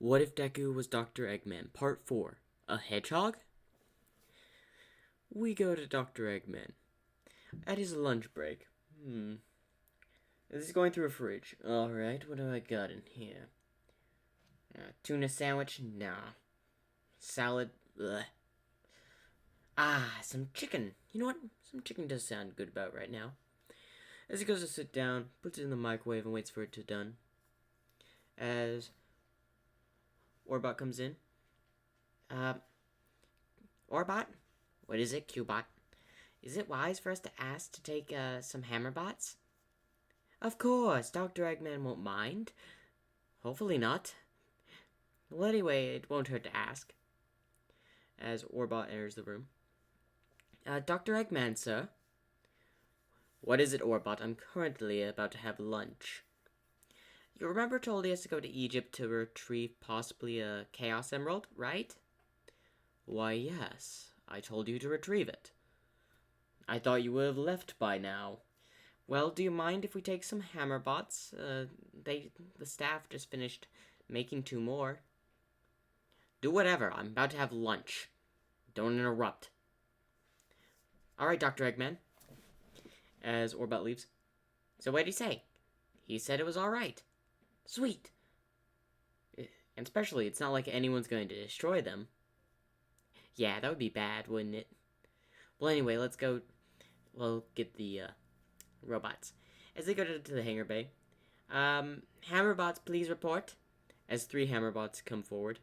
What if Deku was Dr. Eggman? Part 4. A hedgehog? We go to Dr. Eggman. At his lunch break. He's going through a fridge. Alright, what do I got in here? Tuna sandwich? Nah. Salad? Ugh. Some chicken. You know what? Some chicken does sound good about right now. As he goes to sit down, puts it in the microwave and waits for it to done. As Orbot comes in. Orbot? What is it, Qbot? Is it wise for us to ask to take, some Hammerbots? Of course, Dr. Eggman won't mind. Hopefully not. Well, anyway, it won't hurt to ask. As Orbot enters the room. Dr. Eggman, sir? What is it, Orbot? I'm currently about to have lunch. You remember told us to go to Egypt to retrieve possibly a Chaos Emerald, right? Why, yes. I told you to retrieve it. I thought you would have left by now. Well, do you mind if we take some Hammerbots? The staff just finished making 2 more. Do whatever. I'm about to have lunch. Don't interrupt. Alright, Dr. Eggman. As Orbot leaves. So what did he say? He said it was alright. Sweet. And especially, it's not like anyone's going to destroy them. Yeah, that would be bad, wouldn't it? Well, anyway, let's go. We'll get the robots. As they go to the hangar bay. Hammerbots, please report. As 3 Hammerbots come forward.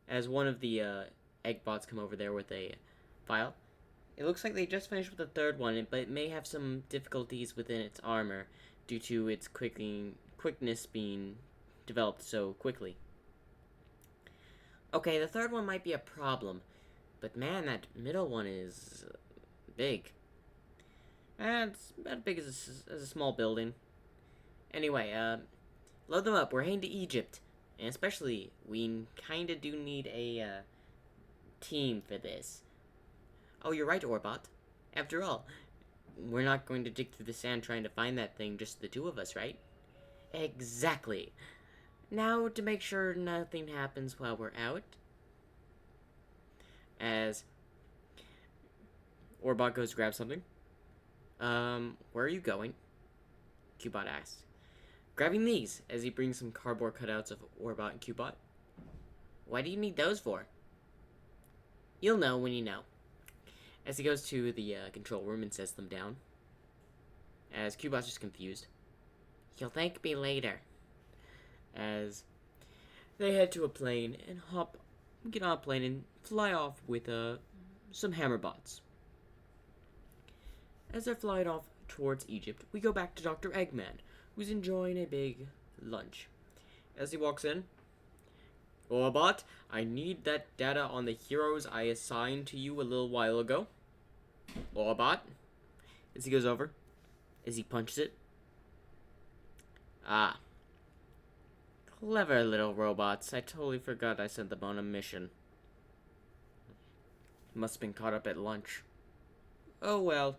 As one of the Eggbots come over there with a file. It looks like they just finished with the 3rd one, but it may have some difficulties within its armor due to its quickness being developed so quickly. Okay, the 3rd one might be a problem, but man, that middle one is big. It's about big as a small building. Anyway, load them up. We're heading to Egypt, and especially we kind of do need a team for this. Oh, you're right, Orbot. After all, we're not going to dig through the sand trying to find that thing, just the 2 of us, right? Exactly. Now, to make sure nothing happens while we're out, as Orbot goes to grab something. Where are you going? Qbot asks. Grabbing these, as he brings some cardboard cutouts of Orbot and Qbot. What do you need those for? You'll know when you know. As he goes to the control room and sets them down. As Qbot's just confused. You'll thank me later. As they head to a plane and get on a plane and fly off with some Hammerbots. As they're flying off towards Egypt, we go back to Dr. Eggman, who's enjoying a big lunch. As he walks in, Orbot, I need that data on the heroes I assigned to you a little while ago. Orbot, as he goes over, as he punches it. Clever little robots. I totally forgot I sent them on a mission. Must have been caught up at lunch. Oh well.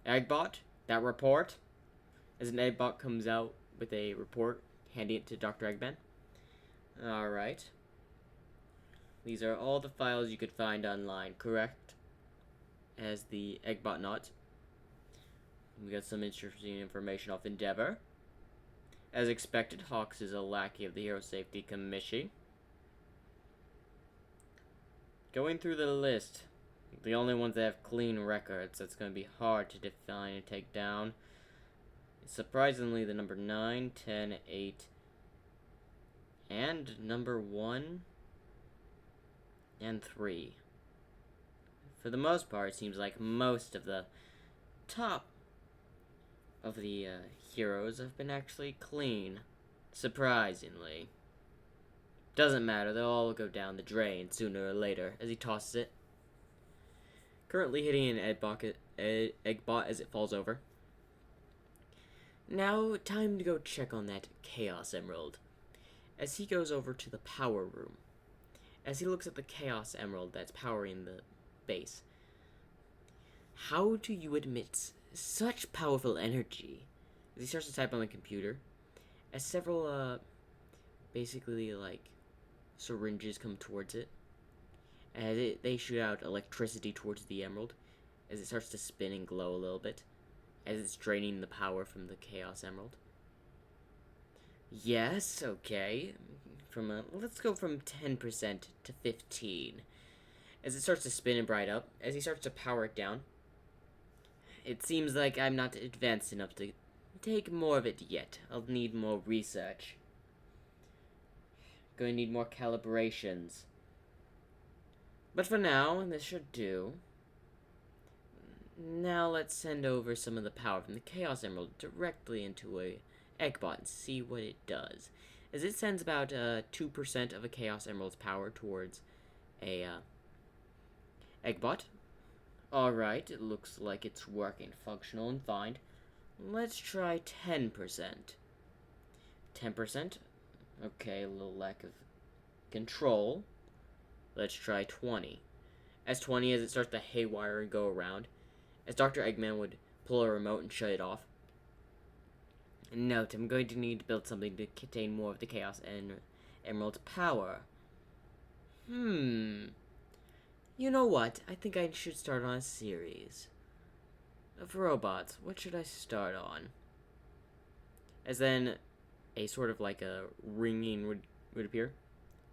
Eggbot, that report? As an Eggbot comes out with a report, handing it to Dr. Eggman. Alright. These are all the files you could find online, correct? As the Eggbot nods. We got some interesting information off Endeavor. As expected, Hawks is a lackey of the Hero Safety Commission. Going through the list, the only ones that have clean records that's going to be hard to define and take down is surprisingly the number 9, 10, 8, and number 1 and 3. For the most part, it seems like most of the top of the heroes have been actually clean. Surprisingly. Doesn't matter, they'll all go down the drain sooner or later, as he tosses it. Currently hitting an Eggbot as it falls over. Now, time to go check on that Chaos Emerald. As he goes over to the power room. As he looks at the Chaos Emerald that's powering the base. How do you admit such powerful energy? As he starts to type on the computer, as several basically like syringes come towards it, and they shoot out electricity towards the emerald as it starts to spin and glow a little bit as it's draining the power from the Chaos Emerald. Yes, okay. Let's go from 10% to 15. As it starts to spin and bright up, as he starts to power it down, it seems like I'm not advanced enough to take more of it yet. I'll need more research. Going to need more calibrations. But for now, this should do. Now let's send over some of the power from the Chaos Emerald directly into a Eggbot and see what it does. As it sends about 2% of a Chaos Emerald's power towards a Eggbot. Alright, it looks like it's working functional and fine. Let's try 10%. 10%? Okay, a little lack of control. Let's try 20. As 20, as it starts to haywire and go around, as Dr. Eggman would pull a remote and shut it off. Note, I'm going to need to build something to contain more of the Chaos Emerald's power. You know what? I think I should start on a series of robots. What should I start on? As then a sort of like a ringing would appear.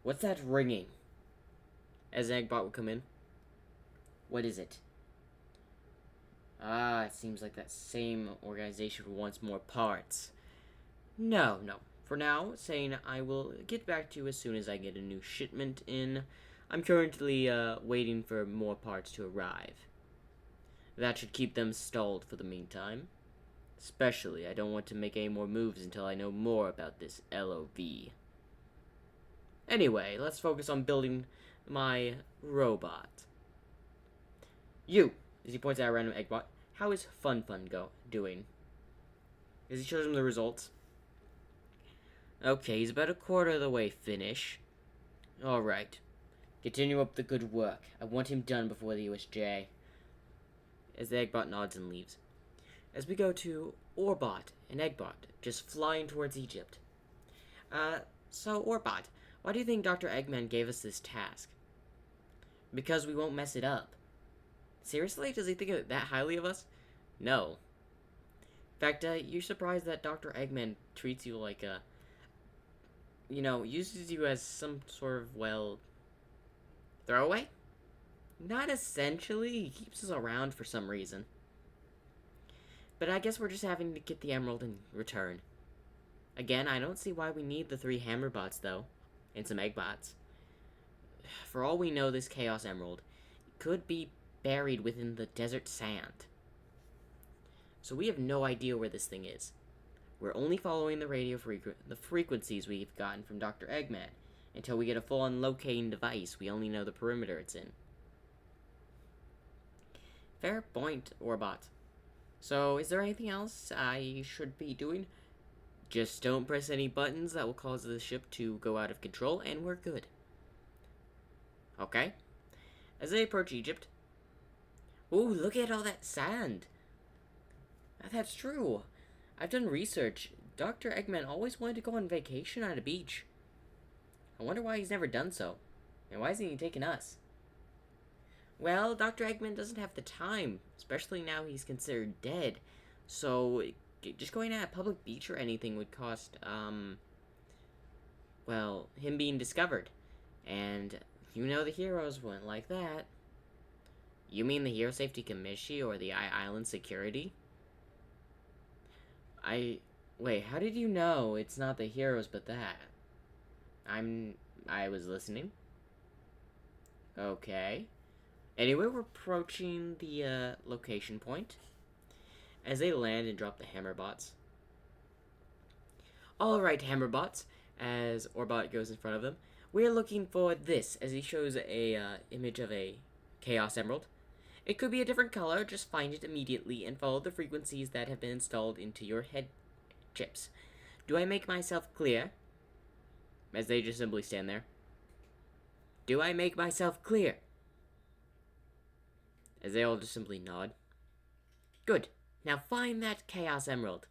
What's that ringing? As an Eggbot would come in. What is it? Ah, it seems like that same organization wants more parts. No. For now, saying I will get back to you as soon as I get a new shipment in. I'm currently waiting for more parts to arrive. That should keep them stalled for the meantime. Especially, I don't want to make any more moves until I know more about this LOV. Anyway, let's focus on building my robot. You, as he points out a random Eggbot, how is Fun doing? As he shows him the results. Okay, he's about a quarter of the way finished. Alright. Continue up the good work. I want him done before the USJ. As the Eggbot nods and leaves. As we go to Orbot and Eggbot, just flying towards Egypt. So Orbot, why do you think Dr. Eggman gave us this task? Because we won't mess it up. Seriously? Does he think that highly of us? No. In fact, you're surprised that Dr. Eggman treats you like a... uses you as some sort of, throwaway? Not essentially. He keeps us around for some reason. But I guess we're just having to get the emerald in return. Again, I don't see why we need the 3 hammerbots, though. And some Eggbots. For all we know, this Chaos Emerald could be buried within the desert sand. So we have no idea where this thing is. We're only following the frequencies we've gotten from Dr. Eggman. Until we get a full-on locating device, we only know the perimeter it's in. Fair point, Orbot. So, is there anything else I should be doing? Just don't press any buttons that will cause the ship to go out of control, and we're good. Okay. As they approach Egypt... Ooh, look at all that sand! That's true. I've done research. Dr. Eggman always wanted to go on vacation on a beach. I wonder why he's never done so. And why isn't he taking us? Well, Dr. Eggman doesn't have the time, especially now he's considered dead. So, just going to a public beach or anything would cost, him being discovered. And you know the heroes wouldn't like that. You mean the Hero Safety Commission or the Island Security? Wait, how did you know it's not the heroes but that? I was listening. Okay. Anyway, we're approaching the, location point. As they land and drop the Hammerbots. Alright, Hammerbots. As Orbot goes in front of them. We're looking for this, as he shows a, image of a Chaos Emerald. It could be a different color, just find it immediately and follow the frequencies that have been installed into your head chips. Do I make myself clear? As they just simply stand there. Do I make myself clear? As they all just simply nod. Good. Now find that Chaos Emerald.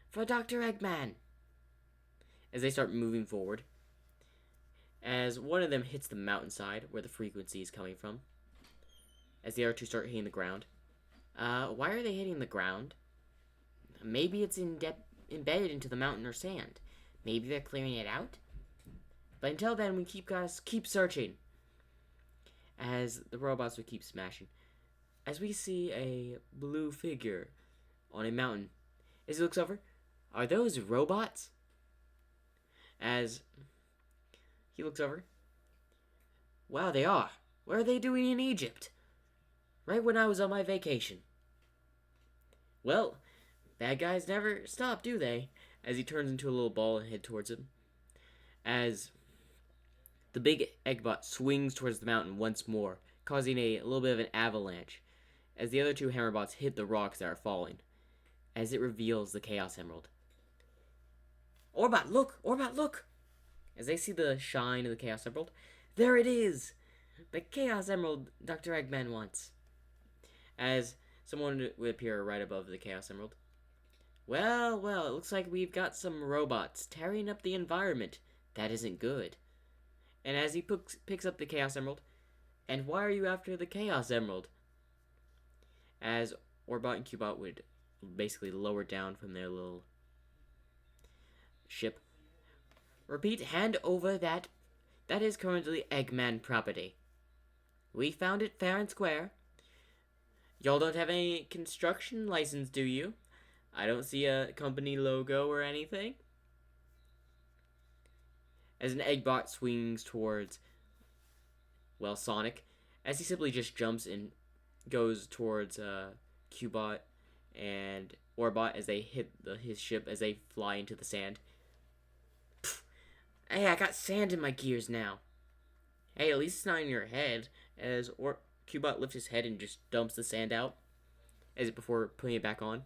For Dr. Eggman. As they start moving forward. as one of them hits the mountainside where the frequency is coming from, as the other two start hitting the ground. Why are they hitting the ground? Maybe it's embedded into the mountain or sand. Maybe they're clearing it out? But until then, we keep searching. As the robots would keep smashing. As we see a blue figure on a mountain. As he looks over, are those robots? As he looks over, wow, they are. What are they doing in Egypt? Right when I was on my vacation. Well, bad guys never stop, do they? As he turns into a little ball and head towards him. As the big Eggbot swings towards the mountain once more, causing a little bit of an avalanche, as the other two Hammerbots hit the rocks that are falling, as it reveals the Chaos Emerald. Orbot, look! Orbot, look! As they see the shine of the Chaos Emerald, there it is! The Chaos Emerald Dr. Eggman wants. As someone would appear right above the Chaos Emerald. Well, it looks like we've got some robots tearing up the environment. That isn't good. And as he picks up the Chaos Emerald, and why are you after the Chaos Emerald? As Orbot and Cubot would basically lower down from their little ship. Repeat, hand over that. That is currently Eggman property. We found it fair and square. Y'all don't have any construction license, do you? I don't see a company logo or anything. As an Eggbot swings towards, well, Sonic, as he simply just jumps and goes towards Cubot and Orbot as they hit his ship as they fly into the sand. Pfft. Hey, I got sand in my gears now. Hey, at least it's not in your head. As Cubot lifts his head and just dumps the sand out before putting it back on.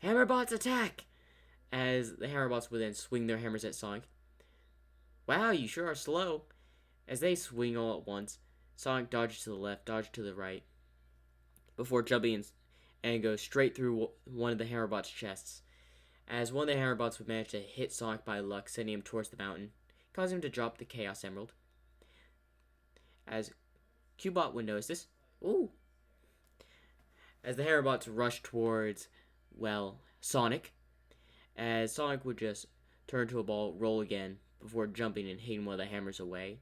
Hammerbots attack! As the Hammerbots would then swing their hammers at Sonic. Wow, you sure are slow. As they swing all at once, Sonic dodges to the left, dodges to the right, before jumping and goes straight through one of the Hammerbots' chests. As one of the Hammerbots would manage to hit Sonic by luck, sending him towards the mountain, causing him to drop the Chaos Emerald. As Cubot would notice this. Ooh! As the Hammerbots rush towards, well, Sonic. As Sonic would just turn to a ball, roll again, before jumping and hitting one of the hammers away,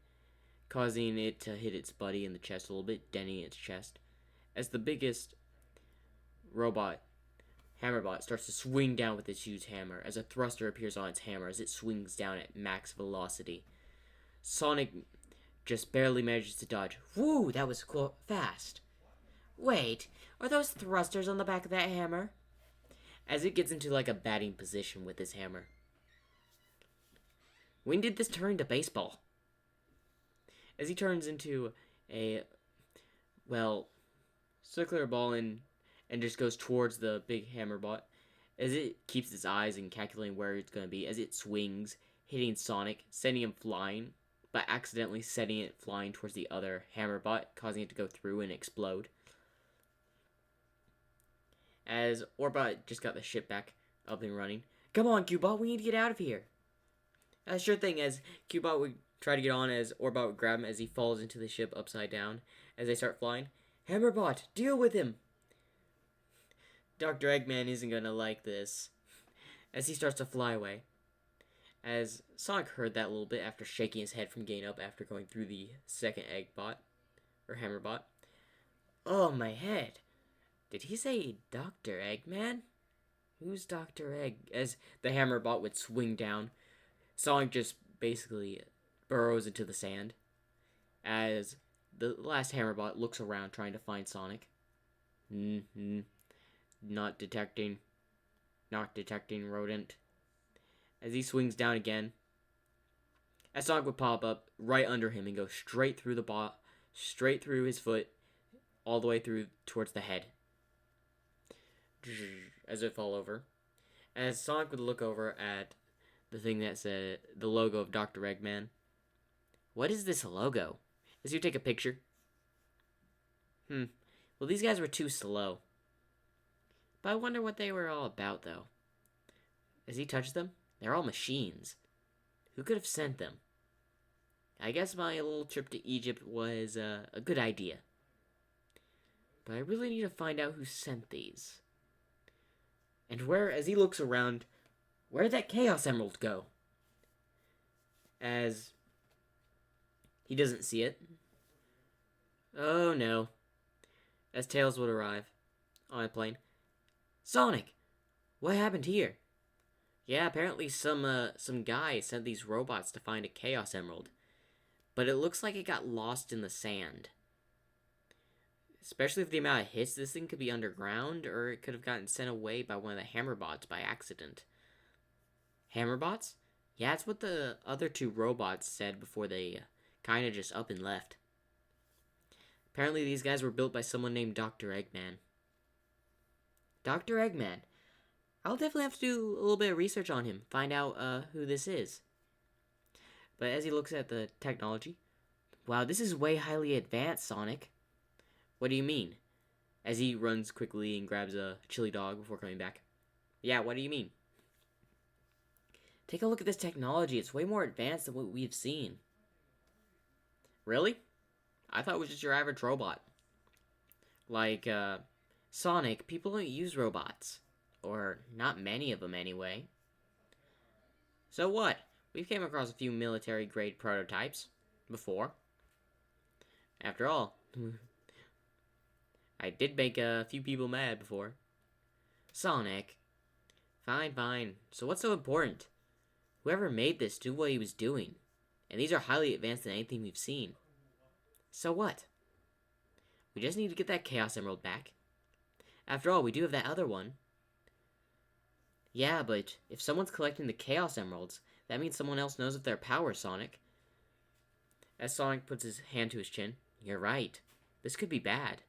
causing it to hit its buddy in the chest a little bit, denting its chest. As the biggest robot, Hammerbot, starts to swing down with its huge hammer, as a thruster appears on its hammer as it swings down at max velocity. Sonic just barely manages to dodge. Woo, that was fast. Wait, are those thrusters on the back of that hammer? As it gets into like a batting position with his hammer. When did this turn into baseball? As he turns into a, well, circular ball and just goes towards the big Hammerbot, as it keeps its eyes and calculating where it's going to be, as it swings, hitting Sonic, sending him flying, but accidentally setting it flying towards the other Hammerbot, causing it to go through and explode. As Orbot just got the ship back up and running. Come on, Cubot, we need to get out of here. Sure thing, as Cubot would try to get on, as Orbot would grab him as he falls into the ship upside down as they start flying. Hammerbot, deal with him! Dr. Eggman isn't gonna like this as he starts to fly away. As Sonic heard that a little bit after shaking his head from getting up after going through the second Eggbot, or Hammerbot. Oh, my head. Did he say Dr. Eggman? Who's Dr. Egg? As the Hammerbot would swing down, Sonic just basically burrows into the sand as the last Hammerbot looks around trying to find Sonic. Not detecting, rodent. As he swings down again, as Sonic would pop up right under him and go straight through straight through his foot, all the way through towards the head. As it fall over. As Sonic would look over at the thing that said the logo of Dr. Eggman. What is this logo? As you take a picture. Well, these guys were too slow. But I wonder what they were all about, though. As he touched them, they're all machines. Who could have sent them? I guess my little trip to Egypt was a good idea. But I really need to find out who sent these. And where, as he looks around, where did that Chaos Emerald go? As he doesn't see it. Oh no. As Tails would arrive on a plane. Sonic! What happened here? Yeah, apparently some guy sent these robots to find a Chaos Emerald. But it looks like it got lost in the sand. Especially with the amount of hits, this thing could be underground, or it could have gotten sent away by one of the Hammerbots by accident. Hammerbots? Yeah, that's what the other two robots said before they kind of just up and left. Apparently these guys were built by someone named Dr. Eggman. Dr. Eggman. I'll definitely have to do a little bit of research on him, find out who this is. But as he looks at the technology, wow, this is way highly advanced, Sonic. What do you mean? As he runs quickly and grabs a chili dog before coming back. Yeah, what do you mean? Take a look at this technology. It's way more advanced than what we've seen. Really? I thought it was just your average robot. Like, Sonic, people don't use robots. Or not many of them anyway. So what? We've came across a few military-grade prototypes before. After all, I did make a few people mad before. Sonic. Fine, fine. So what's so important? Whoever made this knew what he was doing. And these are highly advanced than anything we've seen. So what? We just need to get that Chaos Emerald back. After all, we do have that other one. Yeah, but if someone's collecting the Chaos Emeralds, that means someone else knows of their power, Sonic. As Sonic puts his hand to his chin. You're right. This could be bad.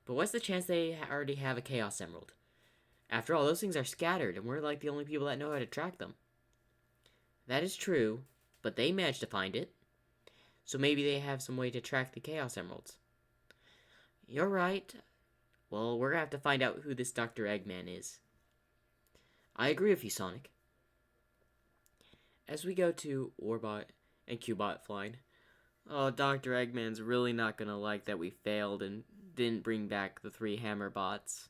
But what's the chance they already have a Chaos Emerald? After all, those things are scattered, and we're like the only people that know how to track them. That is true, but they managed to find it. So maybe they have some way to track the Chaos Emeralds. You're right. Well, we're gonna have to find out who this Dr. Eggman is. I agree with you, Sonic. As we go to Orbot and Cubot flying. Oh, Dr. Eggman's really not gonna like that we failed and didn't bring back the 3 Hammerbots.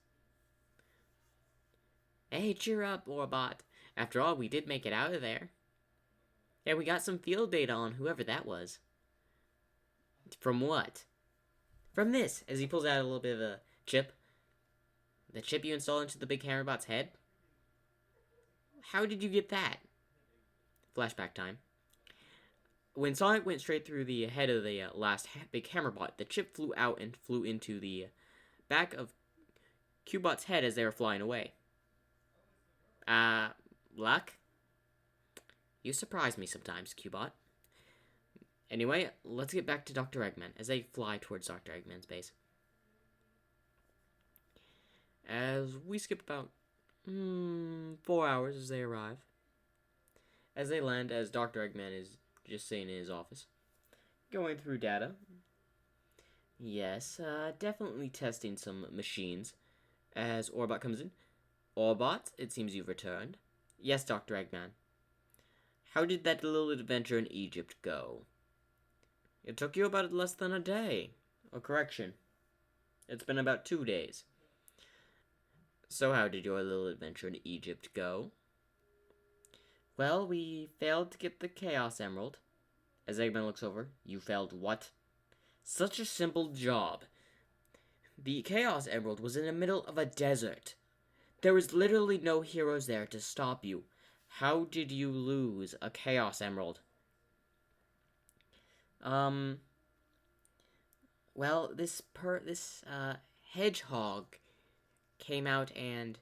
Hey, cheer up, Orbot. After all, we did make it out of there. Yeah, we got some field data on whoever that was. From what? From this, as he pulls out a little bit of a chip. The chip you install into the big Hammerbot's head? How did you get that? Flashback time. When Sonic went straight through the head of the last big Hammerbot, the chip flew out and flew into the back of Cubot's head as they were flying away. Luck? You surprise me sometimes, Cubot. Anyway, let's get back to Dr. Eggman as they fly towards Dr. Eggman's base. As we skip about 4 hours as they arrive. As they land, as Dr. Eggman is just sitting in his office, going through data. Yes, definitely testing some machines. As Orbot comes in. Orbot, it seems you've returned. Yes, Dr. Eggman. How did that little adventure in Egypt go? It took you about less than a day. Oh, correction. It's been about 2 days. So how did your little adventure in Egypt go? Well, we failed to get the Chaos Emerald. As Eggman looks over, you failed what? Such a simple job. The Chaos Emerald was in the middle of a desert. There was literally no heroes there to stop you. How did you lose a Chaos Emerald? Well, this Hedgehog came out and...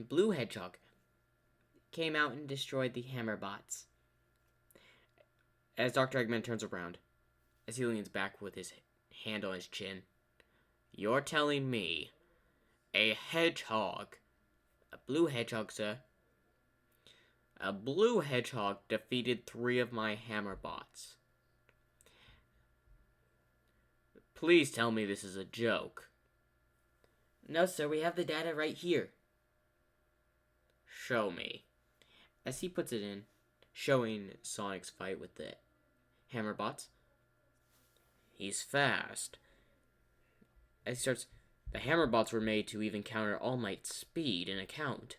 Blue Hedgehog came out and destroyed the Hammerbots. As Dr. Eggman turns around, as he leans back with his hand on his chin. You're telling me a hedgehog, a blue hedgehog, sir, a blue hedgehog defeated 3 of my Hammerbots. Please tell me this is a joke. No, sir, we have the data right here. Show me. As he puts it in, showing Sonic's fight with the Hammerbots. He's fast. As he starts, the Hammerbots were made to even counter All Might's speed in a count.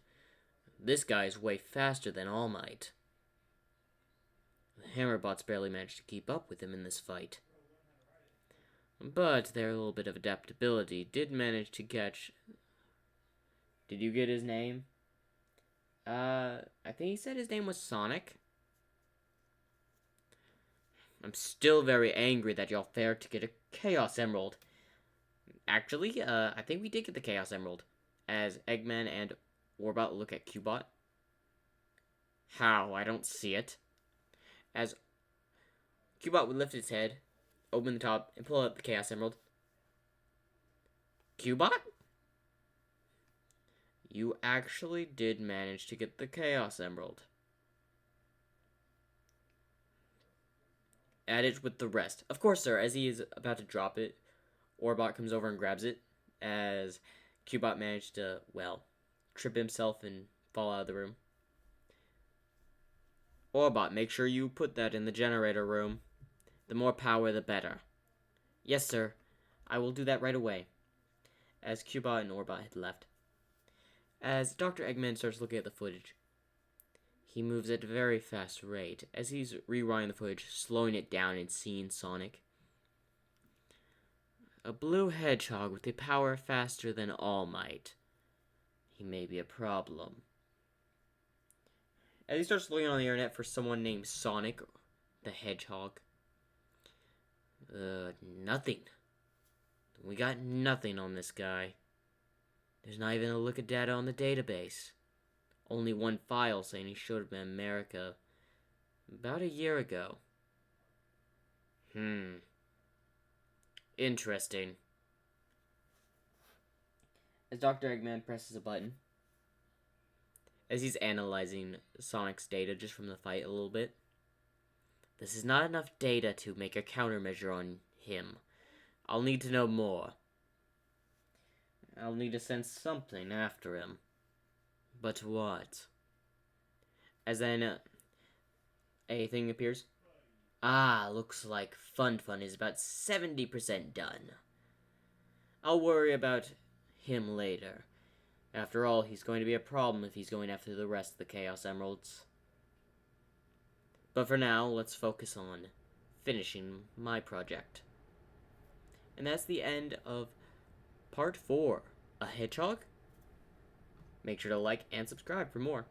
This guy's way faster than All Might. The Hammerbots barely managed to keep up with him in this fight. But their little bit of adaptability did manage to catch... Did you get his name? I think he said his name was Sonic. I'm still very angry that y'all failed to get a Chaos Emerald. Actually, I think we did get the Chaos Emerald. As Eggman and Warbot look at Cubot. How? I don't see it. As Cubot would lift his head, open the top, and pull out the Chaos Emerald. Cubot? You actually did manage to get the Chaos Emerald. Add it with the rest. Of course, sir. As he is about to drop it, Orbot comes over and grabs it. As Cubot managed to, well, trip himself and fall out of the room. Orbot, make sure you put that in the generator room. The more power, the better. Yes, sir. I will do that right away. As Cubot and Orbot had left. As Dr. Eggman starts looking at the footage, he moves at a very fast rate. As he's rewinding the footage, slowing it down and seeing Sonic. A blue hedgehog with a power faster than All Might. He may be a problem. As he starts looking on the internet for someone named Sonic the Hedgehog. Nothing. We got nothing on this guy. There's not even a look at data on the database. Only one file saying he showed up in America about a year ago. Interesting. As Dr. Eggman presses a button, as he's analyzing Sonic's data just from the fight a little bit. This is not enough data to make a countermeasure on him. I'll need to know more. I'll need to send something after him. But what? As then a thing appears. Looks like Fun is about 70% done. I'll worry about him later. After all, he's going to be a problem if he's going after the rest of the Chaos Emeralds. But for now, let's focus on finishing my project. And that's the end of Part 4, A Hedgehog? Make sure to like and subscribe for more.